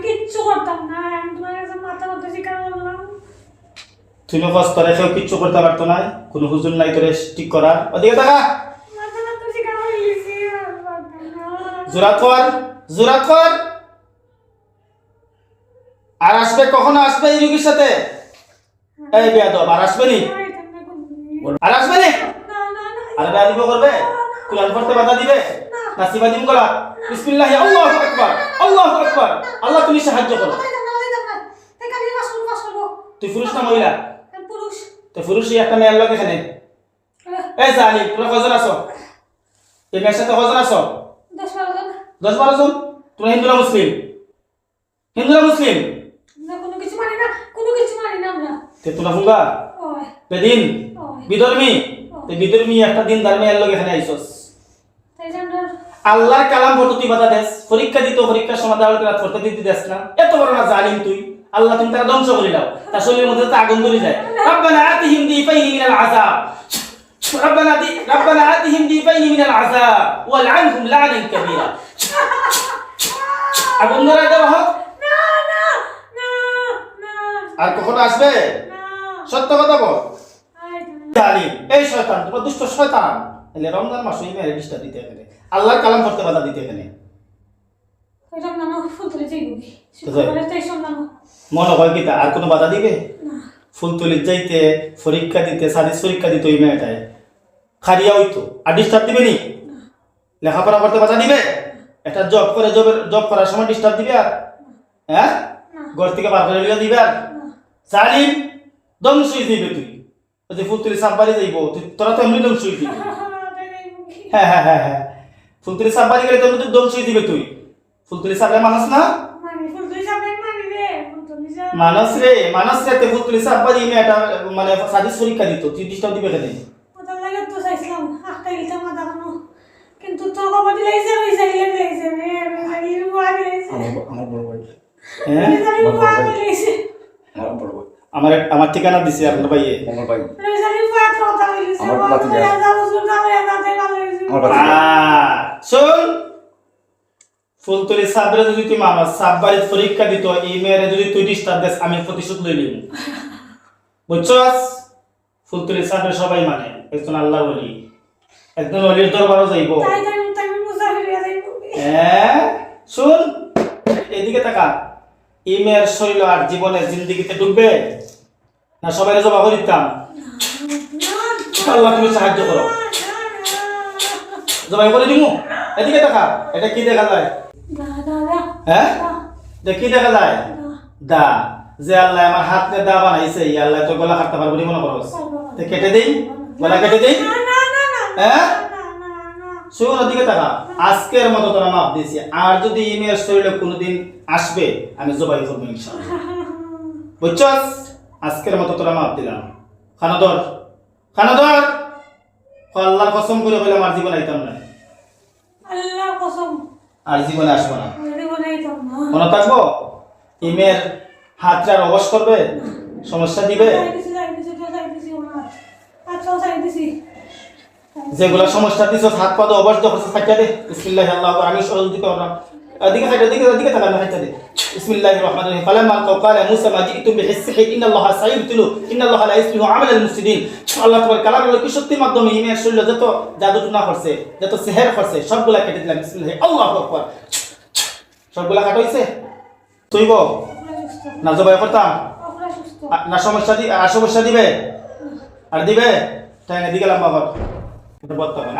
কিচ্ছু করতাম না, আমি তোমার কাছে মাথা মতো শিকার করলাম। তুই নকস তোরে কেউ কিচ্ছু করতে পারতো না, কোনো হুজুর নাই তোরে ঠিক করার। ওদিকে তাকা, মাথা মতো শিকার হয়ে গেছি। জোরাত কর, জোরাত কর। আর আসবে, কখনো আসবে এই রুগীর সাথে? এই বেয়াদব, আর আসবে নি? আর আসবে নি? আর বেয়াদব করবে? কুরআন পড়তে বাধা দিবে? নাসিবা দিন করা? বিসমিল্লাহ, আল্লাহু আকবার, আল্লাহু আকবার। আল্লাহ তুমি সাহায্য করো। তুই পুরুষ না মহিলা? পুরুষ। তো পুরুষই একটা মেয়ের লোক এখানে। এই জানি তোমরা কজন আছো? এই মেয়ের সাথে কজন আছো? 10-12 জন। 10-12 জন? তোমরা হিন্দুরা মুসলিম? হিন্দুরা মুসলিম? না, কোনো কিছু মানি না, কোনো কিছু মানি না আমরা। তে তোমরা হুঙ্গা ওই বেদিন ওই বিধর্মী? তে বিধর্মী একটা দিন ধর্মে এর লোক এখানে আইছস। তাই জানো আল্লাহর কালাম পড়তে তুই বাধা দেস, পরীক্ষা দিত, পরীক্ষার সমাধান রাত পড়তে দিতে দেস না। এত বড় না জালিম তুই। আল্লাহ তুমি তারা ধ্বংস করে দাও, তার শরীরের মধ্যে তো আগুন ধরে যায়। রব্বানা আতিহিম দিফাইনি মিনাল আযাব, রব্বানা আতিহিম দিফাইনি মিনাল আযাব ওয়ালআনহুম লা'নান কাবীরা। আগুন ধরে দাও হোক। না না না না আর কখনো আসবে? না। সত্য কথা বল। আই তুমি জালিম, এই শয়তান, তোমরা দুষ্ট শয়তান। এলে রমজান মাসে এই মেরে ডিস্টার্ব দিতে এখানে, আল্লাহর কালাম পড়তে বাধা দিতে এখানে। ওইটা নানো ফুল তুলে যাইবি। কোথায়? শুক্রবারে তাই সন্ধানো। মনে হয় কি তা আর কোনো বাধা দিবে? না। ফুলতলির যাইতে, পরীক্ষা দিতে, সাদিস পরীক্ষা দিতে ওই মেয়েটায় খারিয়া হইতো, আর ডিস্টার্ব দিবে নি? লেখাপড়া করতে বাধা দিবে? একটা জব করে, জব করার সময় ডিস্টার্ব দিবে? আর হ্যাঁ, ঘর থেকে বার করে লিয়ে দিবে? আর জালিম, ধ্বংসই দিবে তুই। ওই যে ফুলতলি সাববাড়ি যাইব, তোরা তো এমনি ধ্বংসই দিবি। হ্যাঁ হ্যাঁ হ্যাঁ হ্যাঁ, ফুলতলি সাববাড়ি গেলে তো এমনি ধ্বংসই দিবে তুই। ফুলতলি সাবলে মানুষ না? মানে ফুল তুলে যাবে মানে রে, ফুল তুলে যাবে। মানুষ রে তে ফুলতলি সাববাড়ি মেয়েটা মানে সাদিস পরীক্ষা দিত, তুই ডিস্টার্ব দিবে কেন? ওটা লাগে তো চাইছিলাম, আটটা গেলতে মাথা কানো। কিন্তু তো খবর দিলাইছে, ওই সাইলে দিলাইছে রে, ওই সাইলে বুয়া দিলাইছে। আমার বড় ভাই, হ্যাঁ, ওই সাইলে বুয়া দিলাইছে। আমার বড় ভাই, আমার ঠিকানা দিছে আপনার ভাইয়ে। আমার ভাই, ওই সাইলে বুয়া তো কথা বলিছে। আমার বাতি বাবা দেয়া। যাবো সুলতান হয়ে যাতে ভালো হইছে। আমার বাতি দেয়া। শোন, ফুলতলি সাবরে যদি তুই মামা সাববাড়ির পরীক্ষা দিত, এই মেয়েরে যদি তুই ডিস্টার্ব দেস, আমি প্রতিশোধ লই নিব। বুঝছস? ফুলতলি সাবরে সবাই মানে একজন আল্লাহ ওলি, একজন ওলির দরবারও যাইব। তাই তাই মুসাফির হয়ে যাইবো। হ্যাঁ, শুন এদিকে তাকা। এই মেয়ের শরীর আর জীবনের জিন্দিগিতে ঢুকবে না? সবাই জমা করে দিতাম। আল্লাহ তুমি সাহায্য করো, জবাই করে দিমু। এদিকে তাকা, এটা কি দেখা যায়? হ্যাঁ, এটা কি দেখা যায়? দা। যে আল্লাহ আমার হাতে দা বানাইছে, এই আল্লাহ তো গলা কাটতে পারবো নি মনে করস? তো কেটে দেই, গলা কেটে দেই। হ্যাঁ, শুন ওদিকে তাকা। আজকের মতো তোরা মাপ দিয়েছি, আর যদি এই মেয়ের শরীরে কোনোদিন আসবে আমি জবাই করবো ইনশাআল্লাহ। বুঝছস? আজকের মতো তোরা মাপ দিলাম। খানাদর, খানাদর, আল্লাহর কসম করে কইলাম আর জীবন আইতাম না, আল্লাহর কসম, আর জীবনে আসবো না। জীবনে আইতাম না। মনে থাকবো? এই মেয়ের হাতটা অবশ করবে, সমস্যা দিবে। যেগুলা সমস্যা দিছ, হাত পা অবশ করছে, ফাইটা দে। বিসমিল্লাহ আল্লাহু আকবার। আমি সরল দিকে আমরা এদিকে ফাইটা, দিকে তাকান, ফাইটা দে। বিসমিল্লাহির রহমানির রহিম। ফালাম্মা ক্বালা মুসা মা জিতুম বিহিসসিহি ইন্নাল্লাহা সাইয়ুবতিলু ইন্নাল্লাহা লা ইসলিহু আমালাল মুফসিদিন। আল্লাহ তোমার কালামের কি শক্তির মাধ্যমে এই মেয়ের শরীরে যত জাদু টুনা করছে, যত সিহর করছে, সবগুলা কেটে দিলাম। বিসমিল্লাহ আল্লাহু আকবার। সবগুলা কাটা হইছে? তুইব না জবাই করতাম না? সমস্যা দিবে? আর দিবে? তাই না? দিকে লাম্বা কর,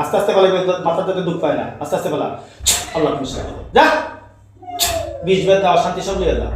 আস্তে আস্তে বলে, মাথার যাতে দুঃখ পায় না। আস্তে আস্তে বলা, আল্লাহ তুমি যা 20 বেদ দাও, শান্তি সব লিয়ে দাও।